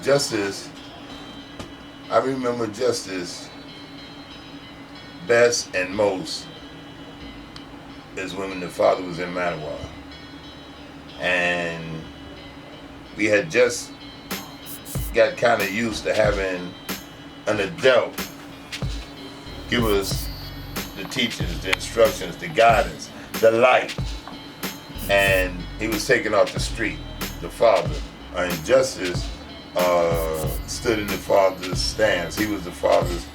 Justice, I remember Justice best and most is when the father was in Manawa. And we had just got kind of used to having an adult give us the teachings, the instructions, the guidance, the light. And he was taken off the street, the father. And Justice stood in the father's stance. He was the father's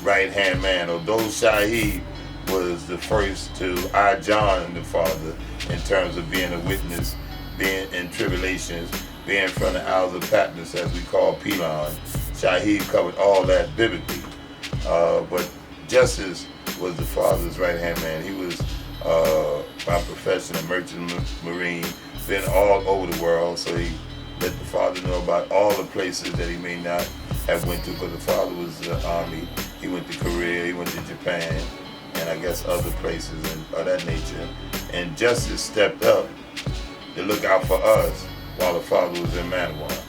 right-hand man. Although Shaheed was the first to eye John the father in terms of being a witness, being in tribulations, being from the Isles of Patmos, as we call Pelon. Shaheed covered all that biblically. But Justice was the father's right-hand man. He was by profession a merchant marine, been all over the world, so he let the father know about all the places that he may not have went to, because the father was the army. He went to Korea, he went to Japan, and I guess other places of that nature. And Justice stepped up to look out for us while the father was in Manawa.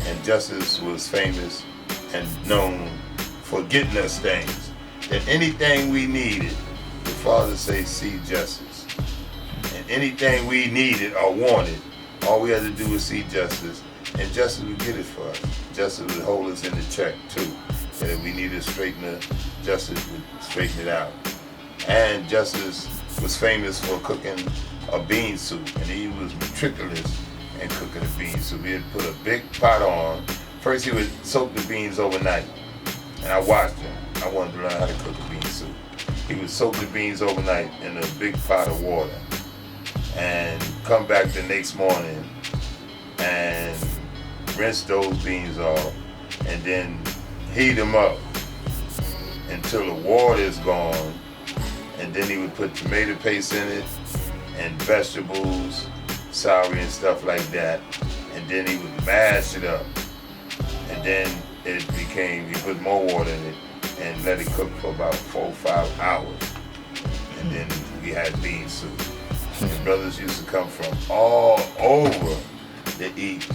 And Justice was famous and known for getting us things. That anything we needed, the father say, see Justice. And anything we needed or wanted, all we had to do was see Justice, and Justice would get it for us. Justice would hold us in the check too. And if we needed to straighten it, Justice would straighten it out. And Justice was famous for cooking a bean soup, and he was meticulous in cooking a bean soup. He'd put a big pot on. First he would soak the beans overnight, and I watched him. I wanted to learn how to cook a bean soup. He would soak the beans overnight in a big pot of water and come back the next morning and rinse those beans off and then heat them up until the water is gone, and then he would put tomato paste in it and vegetables, celery and stuff like that, and then he would mash it up, and then he put more water in it and let it cook for about 4 or 5 hours, and then we had bean soup. And brothers used to come from all over to eat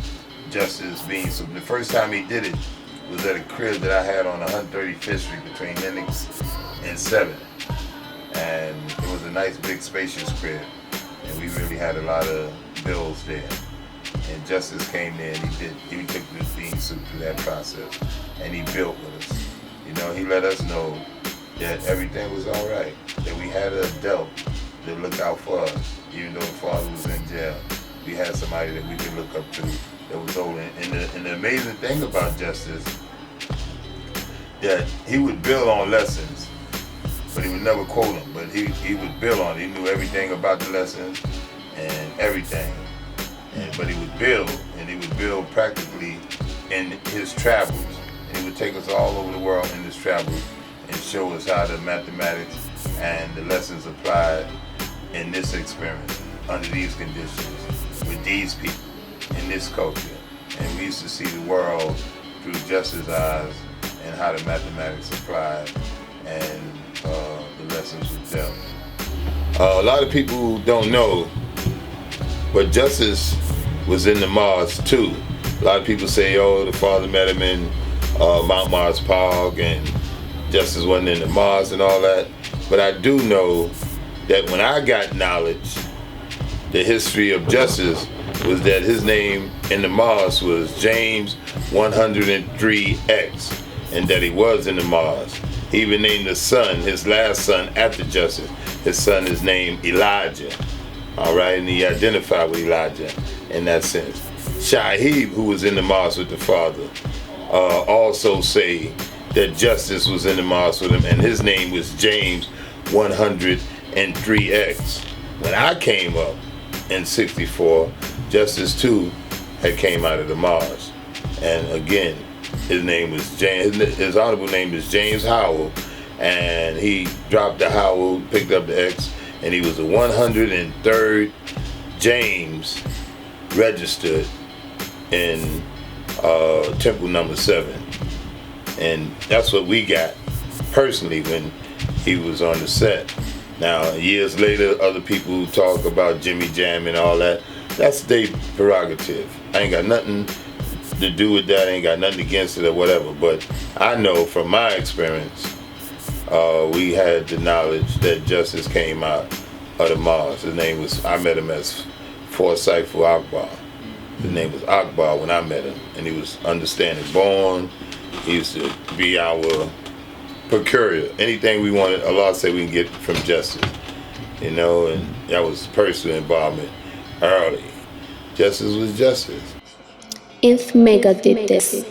Justice bean soup. The first time he did it was at a crib that I had on 135th Street between Lenox and 7th. And it was a nice big spacious crib, and we really had a lot of bills there. And Justice came there and he took the bean soup through that process, and he built with us. You know, he let us know that everything was all right, that we had an adult to look out for us. Even though the father was in jail, we had somebody that we could look up to that was older. And the amazing thing about Justice, that he would build on lessons, but he would never quote them, but he would build on it. He knew everything about the lessons and everything. But he would build, and he would build practically in his travels. And he would take us all over the world in his travels and show us how the mathematics and the lessons applied in this experience, under these conditions, with these people, in this culture. And we used to see the world through Justice's eyes and how the mathematics applied and the lessons were dealt. A lot of people don't know, but Justice was in the Mars too. A lot of people say, oh, the father met him in Mount Mars Park and Justice wasn't in the Mars and all that. But I do know that when I got knowledge, the history of Justice was that his name in the Mars was James 103X, and that he was in the Mars. He even named his son, his last son, after Justice. His son is named Elijah, all right, and he identified with Elijah in that sense. Shaheed, who was in the Mars with the father, also say that Justice was in the Mars with him, and his name was James 103X. When I came up in '64, Justice too had came out of the Mars, and again, his name was James. His honorable name is James Howell, and he dropped the Howell, picked up the X, and he was the 103rd James registered in Temple number 7, and that's what we got personally when he was on the set. Now, years later, other people talk about Jimmy Jam and all that. That's their prerogative. I ain't got nothing to do with that. I ain't got nothing against it or whatever. But I know from my experience, we had the knowledge that justice came out of the Mars. I met him as Forsythful Akbar. His name was Akbar when I met him, and he was understanding born. He used to be our procurator. Anything we wanted, Allah said we can get from justice. And that was personal involvement early. Justice was justice. If Mecca did this,